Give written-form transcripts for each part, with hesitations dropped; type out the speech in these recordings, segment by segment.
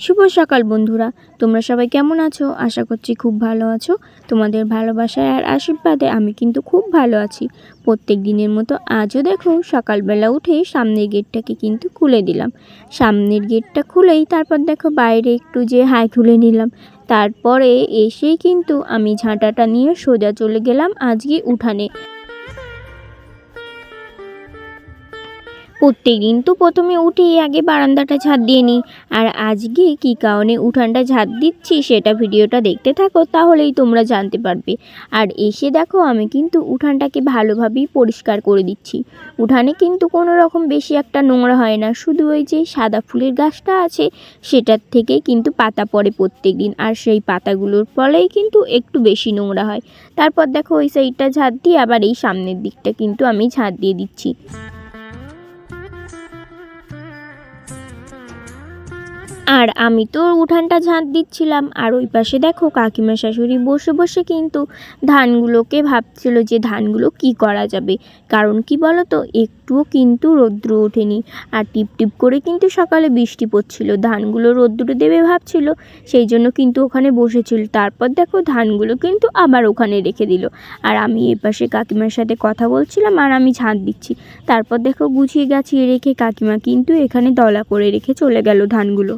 শুভ সকাল বন্ধুরা, তোমরা সবাই কেমন আছো? আশা করছি খুব ভালো আছো। তোমাদের ভালোবাসায় আর আশীর্বাদে আমি কিন্তু খুব ভালো আছি। প্রত্যেক দিনের মতো আজও দেখো সকালবেলা উঠে সামনের গেটটাকে কিন্তু খুলে দিলাম। সামনের গেটটা খুলেই তারপর দেখো বাইরে একটু যে হাই তুলে নিলাম। তারপরে এসেই কিন্তু আমি ঝাঁটাটা নিয়ে সোজা চলে গেলাম আজকে উঠানে। প্রত্যেক দিন তো প্রথমে উঠেই আগে বারান্দাটা ঝাঁট দিয়ে নিই, আর আজকে কী কারণে উঠানটা ঝাঁট দিচ্ছি সেটা ভিডিওটা দেখতে থাকো, তাহলেই তোমরা জানতে পারবে। আর এসে দেখো আমি কিন্তু উঠানটাকে ভালোভাবেই পরিষ্কার করে দিচ্ছি। উঠানে কিন্তু কোনো রকম বেশি একটা নোংরা হয় না, শুধু ওই যে সাদা ফুলের গাছটা আছে সেটার থেকেই কিন্তু পাতা পড়ে প্রত্যেক দিন, আর সেই পাতাগুলোর ফলেই কিন্তু একটু বেশি নোংরা হয়। তারপর দেখো ওই সাইডটা ঝাঁট দিয়ে আবার এই সামনের দিকটা কিন্তু আমি ঝাঁট দিয়ে দিচ্ছি। আর আমি তো উঠানটা ঝাঁট দিচ্ছিলাম, আর ওই পাশে দেখো কাকিমা শাশুড়ি বসে বসে কিন্তু ধানগুলোকে ভাবছিল যে ধানগুলো কি করা যাবে। কারণ কি বলো তো, একটুও কিন্তু রৌদ্র ওঠেনি, আর টিপ টিপ করে কিন্তু সকালে বৃষ্টি পড়ছিল। ধানগুলো রৌদ্র দেবে ভাবছিল, সেই জন্য কিন্তু ওখানে বসেছিল। তারপর দেখো ধানগুলো কিন্তু আবার ওখানে রেখে দিল, আর আমি এপাশে কাকিমার সাথে কথা বলছিলাম আর আমি ঝাঁট দিচ্ছি। তারপর দেখো গুছিয়ে গাছিয়ে রেখে কাকিমা কিন্তু এখানে দলা করে রেখে চলে গেল ধানগুলো।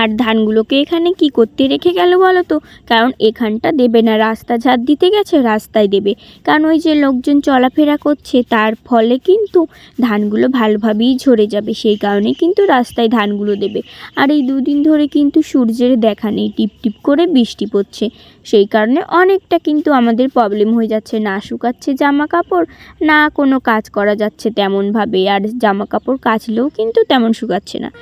আর ধানগুলোকে এখানে কি করতে রেখে গেল বলো তো? কারণ এখানটা দেবে না, রাস্তা ঝাঁট দিতে গেছে রাস্তায় দেবে। কারণ ওই যে লোকজন চলাফেরা করছে তার ফলে কিন্তু ধানগুলো ভালোভাবেই ঝরে যাবে, সেই কারণে কিন্তু রাস্তায় ধানগুলো দেবে। আর এই দুদিন ধরে কিন্তু সূর্যের দেখা নেই, টিপ টিপ করে বৃষ্টি পড়ছে, সেই কারণে অনেকটা কিন্তু আমাদের প্রবলেম হয়ে যাচ্ছে। না শুকাচ্ছে জামা কাপড়, না কোনো কাজ করা যাচ্ছে তেমনভাবে, আর জামা কাপড় কাচলেও কিন্তু তেমন শুকাচ্ছে না।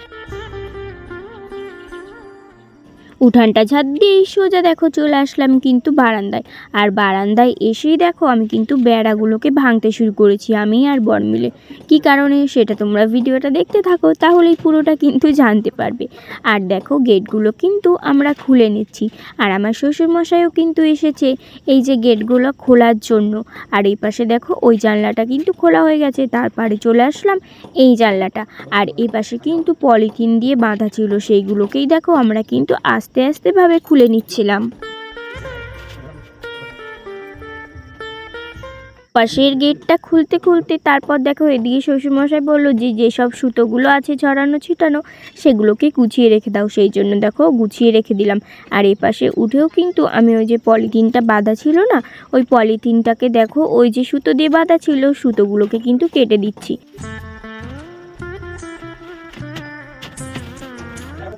উঠানটা ঝাঁট দিয়েই সোজা দেখো চলে আসলাম কিন্তু বারান্দায়। আর বারান্দায় এসেই দেখো আমি কিন্তু বেড়াগুলোকে ভাঙতে শুরু করেছি, আমি আর বর মিলে। কী কারণে সেটা তোমরা ভিডিওটা দেখতে থাকো, তাহলেই পুরোটা কিন্তু জানতে পারবে। আর দেখো গেটগুলো কিন্তু আমরা খুলে নিচ্ছি, আর আমার শ্বশুরমশাইও কিন্তু এসেছে এই যে গেটগুলো খোলার জন্য। আর এই পাশে দেখো ওই জানলাটা কিন্তু খোলা হয়ে গেছে, তারপরে চলে আসলাম এই জানলাটা। আর এই পাশে কিন্তু পলিথিন দিয়ে বাঁধা ছিল, সেইগুলোকেই দেখো আমরা কিন্তু আস্তে আস্তে ভাবে খুলে নিচ্ছিলাম। পাশের গেটটা খুলতে খুলতে তারপর দেখো এদিকে শ্বশুরমশাই বললো যে যেসব সুতোগুলো আছে ছড়ানো ছিটানো সেগুলোকে গুছিয়ে রেখে দাও, সেই জন্য দেখো গুছিয়ে রেখে দিলাম। আর এই পাশে উঠেও কিন্তু আমি ওই যে পলিথিনটা বাঁধা ছিল না, ওই পলিথিনটাকে দেখো ওই যে সুতো দিয়ে বাঁধা ছিল সুতোগুলোকে কিন্তু কেটে দিচ্ছি।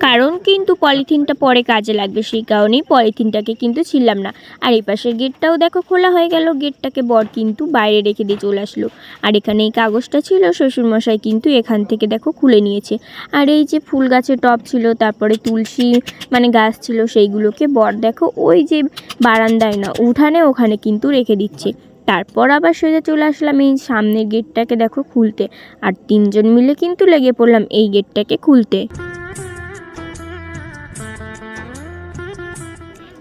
কারণ কিন্তু পলিথিনটা পরে কাজে লাগবে, সেই কারণেই পলিথিনটাকে কিন্তু ছিললাম না। আর এই পাশের গেটটাও দেখো খোলা হয়ে গেল, গেটটাকে বর কিন্তু বাইরে রেখে দিয়ে চলে আসলো। আর এখানে এই কাগজটা ছিল, শ্বশুরমশাই কিন্তু এখান থেকে দেখো খুলে নিয়েছে। আর এই যে ফুল গাছের টব ছিল, তারপরে তুলসী গাছ ছিল, সেইগুলোকে বর দেখো ওই যে বারান্দায় না উঠানে ওখানে কিন্তু রেখে দিচ্ছে। তারপর আবার সোজা চলে আসলাম এই সামনের গেটটাকে দেখো খুলতে, আর তিনজন মিলে কিন্তু লেগে পড়লাম এই গেটটাকে খুলতে।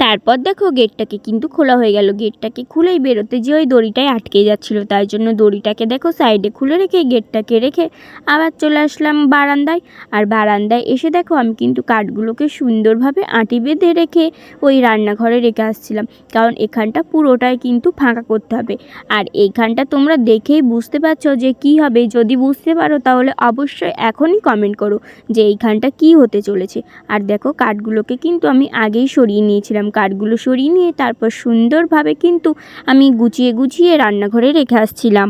তারপর দেখো গেটটাকে কিন্তু খোলা হয়ে গেল, গেটটাকে খুলেই বেরোতে যে ওই দড়িটায় আটকে যাচ্ছিলো, তাই জন্য দড়িটাকে দেখো সাইডে খুলে রেখে গেটটাকে রেখে আবার চলে আসলাম বারান্দায়। আর বারান্দায় এসে দেখো আমি কিন্তু কাঠগুলোকে সুন্দরভাবে আঁটি বেঁধে রেখে ওই রান্নাঘরে রেখে আসছিলাম, কারণ এখানটা পুরোটাই কিন্তু ফাঁকা করতে হবে। আর এইখানটা তোমরা দেখেই বুঝতে পারছো যে কি হবে, যদি বুঝতে পারো তাহলে অবশ্যই এখনই কমেন্ট করো যে এইখানটা কি হতে চলেছে। আর দেখো কাঠগুলোকে কিন্তু আমি আগেই সরিয়ে নিয়েছিলাম, কাঠগুলো সরিয়ে নিয়ে তারপর সুন্দরভাবে কিন্তু আমি গুছিয়ে গুছিয়ে রান্নাঘরে রেখে আসছিলাম।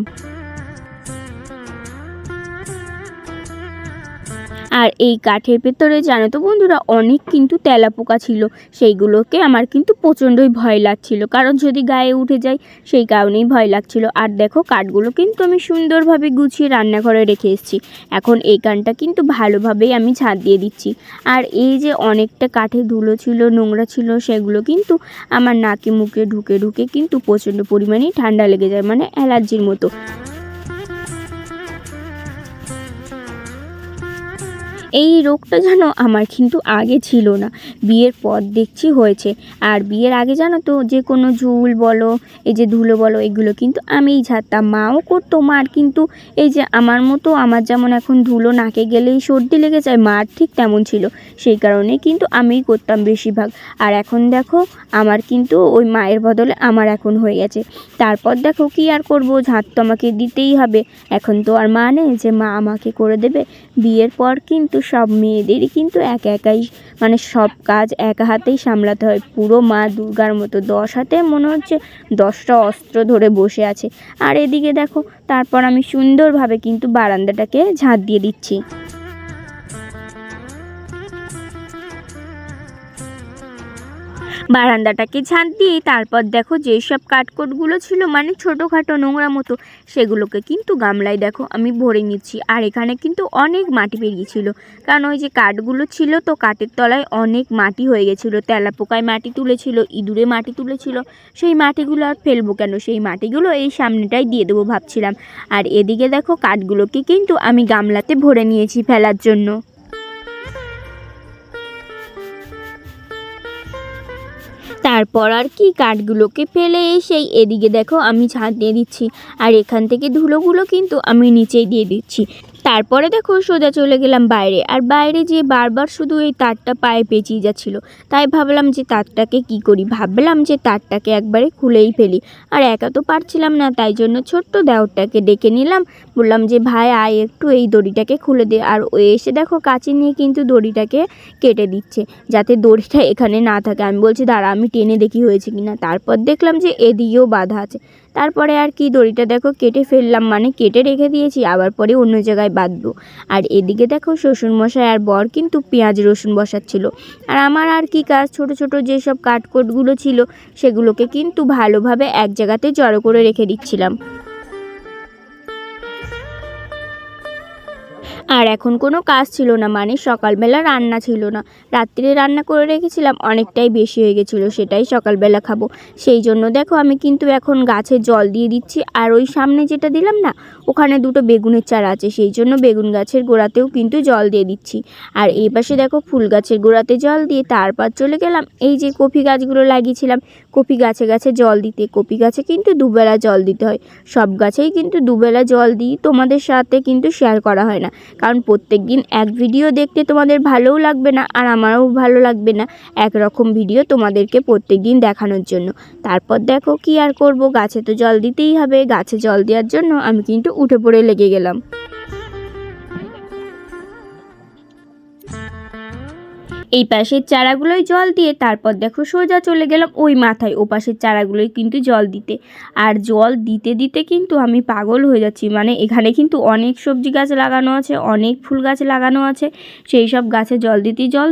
আর এই কাঠের ভেতরে জানো তো বন্ধুরা অনেক কিন্তু তেলাপোকা ছিল, সেইগুলোকে আমার কিন্তু প্রচণ্ডই ভয় লাগছিল, কারণ যদি গায়ে উঠে যায় সেই কারণেই ভয় লাগছিল। আর দেখো কাঠগুলো কিন্তু আমি সুন্দরভাবে গুছিয়ে রান্নাঘরে রেখে এসেছি। এখন এই কানটা কিন্তু ভালোভাবেই আমি ঝাঁট দিয়ে দিচ্ছি। আর এই যে অনেকটা কাঠে ধুলো ছিল, নোংরা ছিল, সেগুলো কিন্তু আমার নাকে মুখে ঢুকে ঢুকে কিন্তু প্রচণ্ড পরিমাণেই ঠান্ডা লেগে যায়, অ্যালার্জির মতো। এই রোগটা জানো আমার কিন্তু আগে ছিল না, বিয়ের পর দেখছি হয়েছে। আর বিয়ের আগে জানো তো যে কোনো ঝুল বলো, এই যে ধুলো বলো, এগুলো কিন্তু আমিই ঝাড়তাম, মাও করতো। মার কিন্তু এই যে আমার মতো, আমার যেমন এখন ধুলো নাকে গেলেই সর্দি লেগে যায়, মার ঠিক তেমন ছিল, সেই কারণে কিন্তু আমিই করতাম বেশিরভাগ। আর এখন দেখো আমার কিন্তু ওই মায়ের বদলে আমার এখন হয়ে গেছে। তারপর দেখো কি আর করবো, ঝাড় তো আমাকে দিতেই হবে, এখন তো আর মা নেই যে মা আমাকে করে দেবে। বিয়ের পর কিন্তু সব মেয়েদেরই কিন্তু একাই মানে সব কাজ একা হাতেই সামলাতে হয়, পুরো মা দুর্গার মতো 10 হাতে মনে হচ্ছে 10টা অস্ত্র ধরে বসে আছে। আর এদিকে দেখো তারপর আমি সুন্দরভাবে কিন্তু বারান্দাটাকে ঝাঁট দিয়ে দিচ্ছি। বারান্দাটাকে ঝাঁট দিয়ে তারপর দেখো যেসব কাঠকোটগুলো ছিল মানে ছোটোখাটো নোংরা মতো, সেগুলোকে কিন্তু গামলায় দেখো আমি ভরে নিচ্ছি। আর এখানে কিন্তু অনেক মাটি বেরিয়েছিল, কারণ ওই যে কাঠগুলো ছিল তো কাঠের তলায় অনেক মাটি হয়ে গেছিলো, তেলাপোকায় মাটি তুলেছিল, ইঁদুরে মাটি তুলেছিল, সেই মাটিগুলো আর ফেলবো কেন, সেই মাটিগুলো এই সামনেটাই দিয়ে দেবো ভাবছিলাম। আর এদিকে দেখো কাঠগুলোকে কিন্তু আমি গামলাতে ভরে নিয়েছি ফেলার জন্য। তারপর আর কি কাঠগুলোকে ফেলে এসেই এদিকে দেখো আমি ঝাঁট দিয়ে দিচ্ছি, আর এখান থেকে ধুলোগুলো কিন্তু আমি নিচেই দিয়ে দিচ্ছি। তারপরে দেখো সোজা চলে গেলাম বাইরে, আর বাইরে যেয়ে বারবার শুধু এই তারটা পায়ে পেঁচিয়ে যাচ্ছিল, তাই ভাবলাম যে তারটাকে কি করি, ভাবলাম যে তারটাকে একবারে খুলেই ফেলি। আর একা তো পারছিলাম না, তাই জন্য ছোট্ট দেওরটাকে ডেকে নিলাম, বললাম যে ভাই আয় একটু এই দড়িটাকে খুলে দে। আর ও এসে দেখো কাঁচি নিয়ে কিন্তু দড়িটাকে কেটে দিচ্ছে, যাতে দড়িটা এখানে না থাকে। আমি বলছি দাঁড়া আমি টেনে দেখি হয়েছে কিনা, তারপর দেখলাম যে এদিকেও বাঁধা আছে। তারপরে আর কি দড়িটা দেখো কেটে ফেললাম, মানে কেটে রেখে দিয়েছি, আবার পরে অন্য জায়গায় বাঁধবো। আর এদিকে দেখো শ্বশুরমশাই আর বর কিন্তু পেঁয়াজ রসুন বসাচ্ছিল, আর আমার আর কি কাজ, ছোট ছোট যেসব কাঠকোটগুলো ছিল সেগুলোকে কিন্তু ভালোভাবে এক জায়গাতে জড়ো করে রেখে দিচ্ছিলাম। আর এখন কোনো কাজ ছিল না, মানে সকালবেলা রান্না ছিল না, রাত্রে রান্না করে রেখেছিলাম, অনেকটাই বেশি হয়ে গেছিলো, সেটাই সকালবেলা খাবো। সেই জন্য দেখো আমি কিন্তু এখন গাছে জল দিয়ে দিচ্ছি। আর ওই সামনে যেটা দিলাম না, ওখানে দুটো বেগুনের চারা আছে, সেই জন্য বেগুন গাছের গোড়াতেও কিন্তু জল দিয়ে দিচ্ছি। আর এই পাশে দেখো ফুল গাছের গোড়াতে জল দিয়ে তারপর চলে গেলাম এই যে কপি গাছগুলো লাগিয়েছিলাম, কপি গাছে গাছে জল দিতে। কপি গাছে কিন্তু দুবেলা জল দিতে হয়, সব গাছেই কিন্তু দুবেলা জল দিই, তোমাদের সাথে কিন্তু শেয়ার করা হয় না, কারণ প্রত্যেক দিন এক ভিডিও দেখতে তোমাদের ভালোও লাগবে না, আর আমারও ভালো লাগবে না একরকম ভিডিও তোমাদেরকে প্রত্যেক দিন দেখানোর জন্য। তারপর দেখো কি আর করব, গাছে তো জল দিতেই হবে, গাছে জল দেওয়ার জন্য আমি কিন্তু উঠে পড়ে লেগে গেলাম। এই পাশের চারাগুলোয় জল দিয়ে তারপর দেখো সোজা চলে গেলাম ওই মাথায় ও পাশের চারাগুলোয় কিন্তু জল দিতে। আর জল দিতে দিতে কিন্তু আমি পাগল হয়ে যাচ্ছি, মানে এখানে কিন্তু অনেক সবজি গাছ লাগানো আছে, অনেক ফুল গাছ লাগানো আছে, সেই সব গাছে জল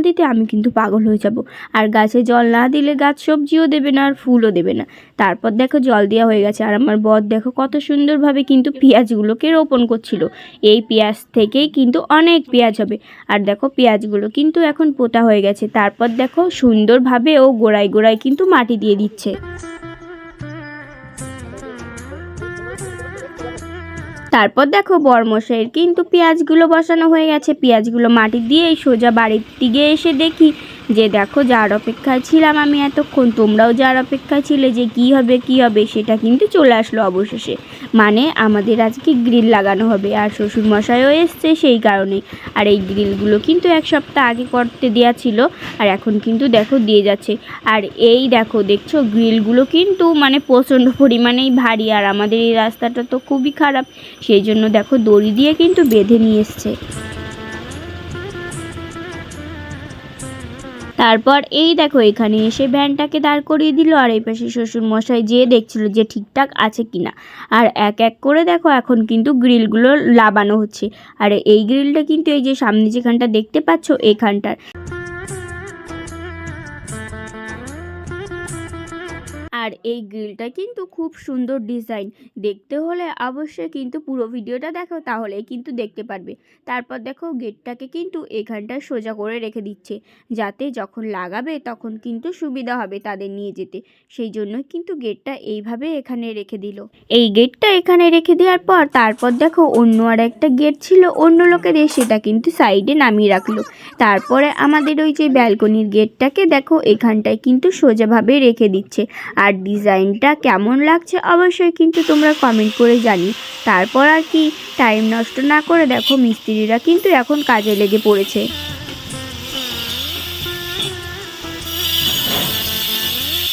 দিতে আমি কিন্তু পাগল হয়ে যাব। আর গাছে জল না দিলে গাছ সবজিও দেবে না আর ফুলও দেবে না। তারপর দেখো জল দেওয়া হয়ে গেছে, আর আমার বর দেখো কত সুন্দরভাবে কিন্তু পেঁয়াজগুলোকে রোপণ করছিল, এই পেঁয়াজ থেকেই কিন্তু অনেক পেঁয়াজ হবে। আর দেখো পেঁয়াজগুলো কিন্তু এখন পোতা হয়ে গেছে। তারপর দেখো সুন্দরভাবে ও গোড়ায় গোড়ায় কিন্তু মাটি দিয়ে দিচ্ছে। তারপর দেখো বরমশাইয়ের কিন্তু পেঁয়াজগুলো বসানো হয়ে গেছে, পেঁয়াজগুলো মাটি দিয়ে সোজা বাড়ির দিকে এসে দেখি যে দেখো যার অপেক্ষায় ছিলাম আমি এতক্ষণ, তোমরাও যার অপেক্ষায় ছিলে যে কি হবে সেটা কিন্তু চলে আসলো অবশেষে, মানে আমাদের আজকে গ্রিল লাগানো হবে। আর শ্বশুরমশাইও এসছে সেই কারণেই। আর এই গ্রিলগুলো কিন্তু এক সপ্তাহ আগে করতে দেওয়া ছিল, আর এখন কিন্তু দেখো দিয়ে যাচ্ছে। আর এই দেখো দেখছো গ্রিলগুলো কিন্তু মানে প্রচণ্ড পরিমাণেই ভারী, আর আমাদের এই রাস্তাটা তো খুবই খারাপ, সেই জন্য দেখো দড়ি দিয়ে কিন্তু বেঁধে নিয়ে এসছে। তারপর এই দেখো এখানে এসে ভ্যানটাকে দাঁড় করিয়ে দিল, আর এই পাশে শ্বশুরমশাই যেয়ে দেখছিল যে ঠিকঠাক আছে কিনা। আর এক এক করে দেখো এখন কিন্তু গ্রিলগুলো লাগানো হচ্ছে। আর এই গ্রিলটা কিন্তু এই যে সামনে যেখানটা দেখতে পাচ্ছ এখানটার। আর আর এই গ্রিলটা কিন্তু খুব সুন্দর ডিজাইন, দেখতে হলে অবশ্যই কিন্তু পুরো ভিডিওটা দেখো, তাহলেই কিন্তু দেখতে পারবে। তারপর দেখো গেটটাকে কিন্তু এখানটায় সোজা করে রেখে দিচ্ছে, যাতে যখন লাগাবে তখন কিন্তু সুবিধা হবে তাদের নিয়ে যেতে। সেই জন্য কিন্তু গেটটা এইভাবে এখানে রেখে দিল। এই গেটটা এখানে রেখে দেওয়ার পর তারপর দেখো অন্য আর একটা গেট ছিল অন্য লোকেদের, সেটা কিন্তু সাইডে নামিয়ে রাখলো। তারপরে আমাদের ওই যে ব্যালকনির গেটটাকে দেখো এখানটায় কিন্তু সোজাভাবে রেখে দিচ্ছে। আর ডিজাইনটা কেমন লাগছে অবশ্যই কিন্তু তোমরা কমেন্ট করে জানি। তারপর আর কি টাইম নষ্ট না করে দেখো মিস্ত্রিরা কিন্তু এখন কাজে লেগে পড়েছে।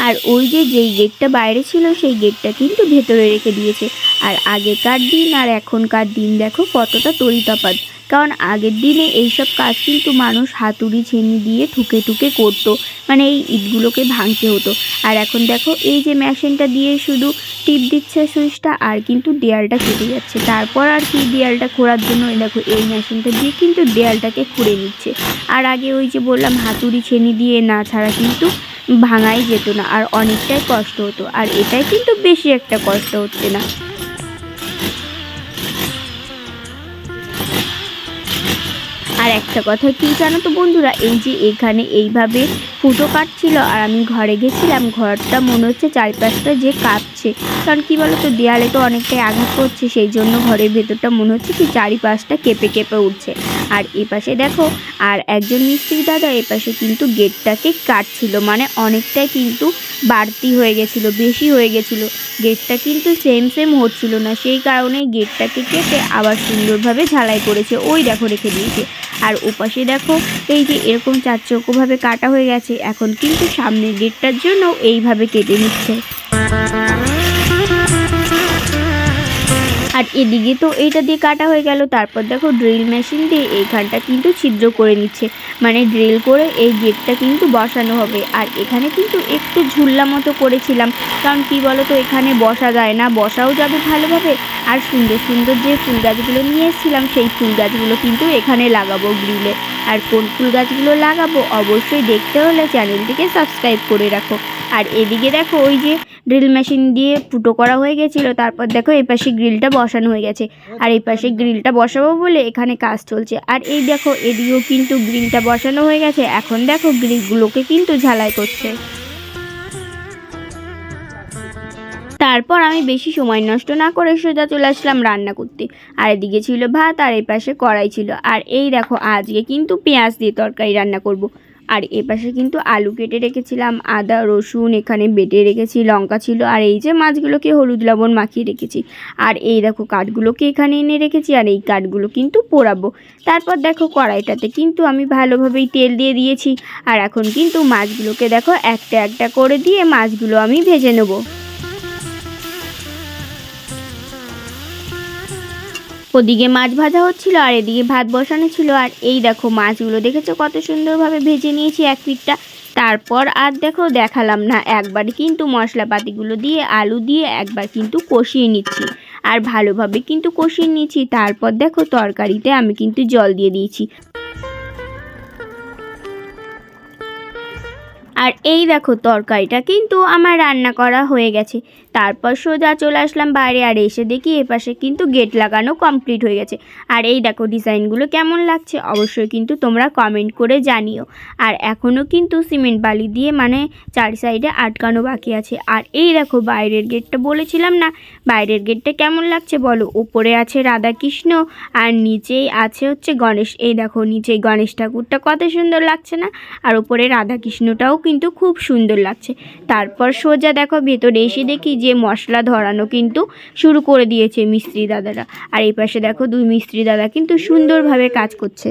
আর ওই যে যেই গেটটা বাইরে ছিল সেই গেটটা কিন্তু ভেতরে রেখে দিয়েছে। আর আগেকার দিন আর এখনকার দিন দেখো কতটা তড়িতফাত, কারণ আগের দিনে এইসব কাজ কিন্তু মানুষ হাতুড়ি ছেনি দিয়ে ঠুকে ঠুকে করতো, মানে এই ইটগুলোকে ভাঙতে হতো। আর এখন দেখো এই যে মেশিনটা দিয়ে শুধু টিপ দিচ্ছে সুইচটা আর কিন্তু দেয়ালটা কেটে যাচ্ছে। তারপর আর কি দেয়ালটা খোঁড়ার জন্য দেখো এই মেশিনটা দিয়ে কিন্তু দেয়ালটাকে খুঁড়ে নিচ্ছে। আর আগে ওই যে বললাম হাতুড়ি ছেনি দিয়ে না ছাড়া কিন্তু ভাঙাই যেত না, আর অনেকটাই কষ্ট হতো। আর এটাই কিন্তু বেশি একটা কষ্ট হচ্ছে না। আর একটা কথা কি জানো তো বন্ধুরা, এই যে এখানে এইভাবে ফুটো কাটছিল আর আমি ঘরে গেছিলাম, ঘরটা মনে হচ্ছে চারিপাশটা যে কাঁপছে, কারণ কি বলো তো দেয়ালে তো অনেকটাই আঘাত করছে, সেই জন্য ঘরের ভেতরটা মনে হচ্ছে কি চারিপাশটা কেঁপে কেঁপে উঠছে। আর এপাশে দেখো আর একজন মিস্ত্রি দাদা এপাশে কিন্তু গেটটাকে কাটছিল, মানে অনেকটাই কিন্তু বাড়তি হয়ে গেছিলো, বেশি হয়ে গেছিলো। গেটটা কিন্তু সেম হচ্ছিল না, সেই কারণে গেটটাকে কেটে আবার সুন্দরভাবে ঝালাই করেছে, ওই দেখো রেখে দিয়েছে। আর ওপাশে দেখো এই যে এরকম চারচৌকোভাবে কাটা হয়ে গেছে, এখন কিন্তু সামনের গেটটার জন্য এইভাবে কেটে নিচ্ছে। আর এদিকে তো এইটা দিয়ে কাটা হয়ে গেল, তারপর দেখো ড্রিল মেশিন দিয়ে এইখানটা কিন্তু ছিদ্র করে নিচ্ছে, মানে ড্রিল করে এই গেটটা কিন্তু বসানো হবে। আর এখানে কিন্তু একটু ঝুল্লা মতো করেছিলাম, কারণ কি বলো তো এখানে বসা যায় না, বসাও যাবে ভালোভাবে। আর সুন্দর সুন্দর যে ফুল গাছগুলো নিয়ে এসেছিলাম সেই ফুল গাছগুলো কিন্তু এখানে লাগাবো গ্রিলে। আর কোন ফুল গাছগুলো লাগাবো অবশ্যই দেখতে হলে চ্যানেলটিকে সাবস্ক্রাইব করে রাখো। আর এদিকে দেখো ওই যে ড্রিল মেশিন দিয়ে ফুটো করা হয়ে গেছিলো, তারপর দেখো এই পাশে গ্রিলটা বসানো হয়ে গেছে। আর এই পাশে গ্রিলটা বসাবো বলে এখানে কাজ চলছে। আর এই দেখো এদিকেও কিন্তু গ্রিলটা বসানো হয়ে গেছে, এখন দেখো গ্রিলগুলোকে কিন্তু ঝালাই করছে। তারপর আমি বেশি সময় নষ্ট না করে সোজা চলে আসলাম রান্না করতে। আর এদিকে ছিল ভাত আর এই পাশে কড়াই ছিল। আর এই দেখো আজকে কিন্তু পেঁয়াজ দিয়ে তরকারি রান্না করব। আর এপাশে কিন্তু আলু কেটে রেখেছিলাম, আদা রসুন এখানে বেটে রেখেছি, লঙ্কা ছিল, আর এই যে মাছগুলোকে হলুদ লবণ মাখিয়ে রেখেছি। আর এই দেখো কাঠগুলোকে এখানে এনে রেখেছি, আর এই কাঠগুলো কিন্তু পোড়াবো। তারপর দেখো কড়াইটাতে কিন্তু আমি ভালোভাবেই তেল দিয়ে দিয়েছি। আর এখন কিন্তু মাছগুলোকে দেখো একটা একটা করে দিয়ে মাছগুলো আমি ভেজে নেবো। ওদিকে মাছ ভাজা হচ্ছিল আর এদিকে ভাত বসানো ছিল। আর এই দেখো মাছগুলো দেখেছো কত সুন্দরভাবে ভেজে নিয়েছি এক পিঠটা। তারপর আর দেখো দেখালাম না, একবার কিন্তু মশলাপাতিগুলো দিয়ে আলু দিয়ে একবার কিন্তু কষিয়ে নিচ্ছি, আর ভালোভাবে কিন্তু কষিয়ে নিচ্ছি। তারপর দেখো তরকারিতে আমি কিন্তু জল দিয়ে দিয়েছি। আর এই দেখো তরকারিটা কিন্তু আমার রান্না করা হয়ে গেছে। তারপর সোজা চলে আসলাম বাইরে, আর এসে দেখি এপাশে কিন্তু গেট লাগানো কমপ্লিট হয়ে গেছে। আর এই দেখো ডিজাইনগুলো কেমন লাগছে অবশ্যই কিন্তু তোমরা কমেন্ট করে জানিও। আর এখনও কিন্তু সিমেন্ট বালি দিয়ে মানে চারি সাইডে আটকানো বাকি আছে। আর এই দেখো বাইরের গেটটা বলেছিলাম না, বাইরের গেটটা কেমন লাগছে বলো। ওপরে আছে রাধাকৃষ্ণ আর নিচেই আছে হচ্ছে গণেশ। এই দেখো নিচেই গণেশ ঠাকুরটা কত সুন্দর লাগছে না, আর ওপরে রাধাকৃষ্ণটাও কিন্তু খুব সুন্দর লাগছে। তারপর সোজা দেখো ভেতরে এসে দেখি যে মশলা ধরানো কিন্তু শুরু করে দিয়েছে মিস্ত্রি দাদারা। আর এই পাশে দেখো দুই মিস্ত্রি দাদা কিন্তু সুন্দরভাবে কাজ করছে।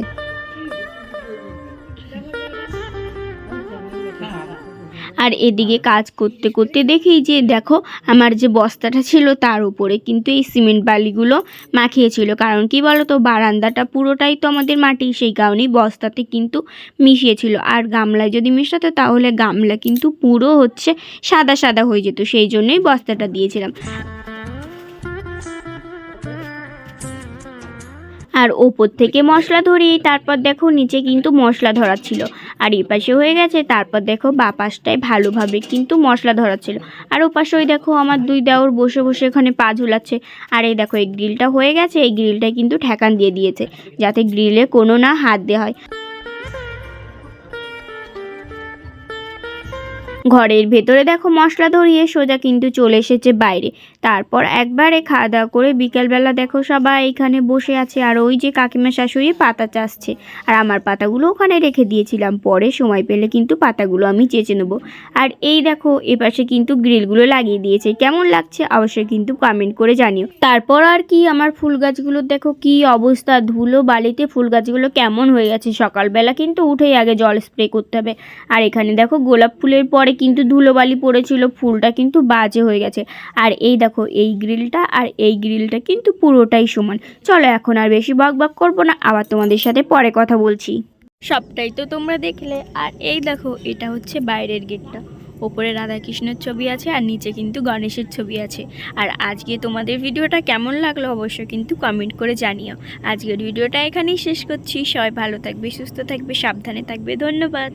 আর এদিকে কাজ করতে করতে দেখি যে দেখো আমার যে বস্তাটা ছিল তার উপরে কিন্তু এই সিমেন্ট বালিগুলো মাখিয়েছিল, কারণ কি বলো তো বারান্দাটা পুরোটাই তো আমাদের মাটি, সেই কারণেই বস্তাতে কিন্তু মিশিয়েছিল। আর গামলায় যদি মেশাতো তাহলে গামলা কিন্তু পুরো হচ্ছে সাদা সাদা হয়ে যেত, সেই জন্যই বস্তাটা দিয়েছিলাম। আর ওপর থেকে মশলা ধরিয়ে তারপর দেখো নিচে কিন্তু মশলা ধরাচ্ছিল। আর এই পাশে হয়ে গেছে, তারপর দেখো বাপাসটায় ভালোভাবে কিন্তু মশলা ধরাচ্ছিল। আর ও পাশে ওই দেখো আমার দুই দেওর বসে বসে এখানে পা ঝুলাচ্ছে। আর এই দেখো এই গ্রিলটা হয়ে গেছে, এই গ্রিলটায় কিন্তু ঠেকান দিয়ে দিয়েছে যাতে গ্রিলে কোনো না হাত দেওয়া হয়। ঘরের ভেতরে দেখো মশলা ধরিয়ে সোজা কিন্তু চলে এসেছে বাইরে। তারপর একবারে খাওয়া দাওয়া করে বিকেলবেলা দেখো সবাই এখানে বসে আছে। আর ওই যে কাকিমা শাশুড়ি পাতা চাষছে, আর আমার পাতাগুলো ওখানে রেখে দিয়েছিলাম, পরে সময় পেলে কিন্তু পাতাগুলো আমি চেঁচে নেবো। আর এই দেখো এপাশে কিন্তু গ্রিলগুলো লাগিয়ে দিয়েছে, কেমন লাগছে অবশ্যই কিন্তু কমেন্ট করে জানিও। তারপর আর কি, আমার ফুল গাছগুলোর দেখো কি অবস্থা, ধুলো বালিতে ফুল গাছগুলো কেমন হয়ে গেছে। সকালবেলা কিন্তু উঠেই আগে জল স্প্রে করতে হবে। আর এখানে দেখো গোলাপ ফুলের পরে কিন্তু ধুলোবালি পড়েছিল, ফুলটা কিন্তু বাজে হয়ে গেছে। আর এই দেখো এই গ্রিলটা আর এই গ্রিলটা কিন্তু পুরোটাই সমান। চলো এখন আর বেশি বকবক করবো না, আবার তোমাদের সাথে পরে কথা বলছি। সবটাই তো তোমরা দেখলে। আর এই দেখো এটা হচ্ছে বাইরের গেটটা, ওপরে রাধাকৃষ্ণের ছবি আছে আর নিচে কিন্তু গণেশের ছবি আছে। আর আজকে তোমাদের ভিডিওটা কেমন লাগলো অবশ্যই কিন্তু কমেন্ট করে জানিও। আজকের ভিডিওটা এখানেই শেষ করছি। সবাই ভালো থাকবে, সুস্থ থাকবে, সাবধানে থাকবে। ধন্যবাদ।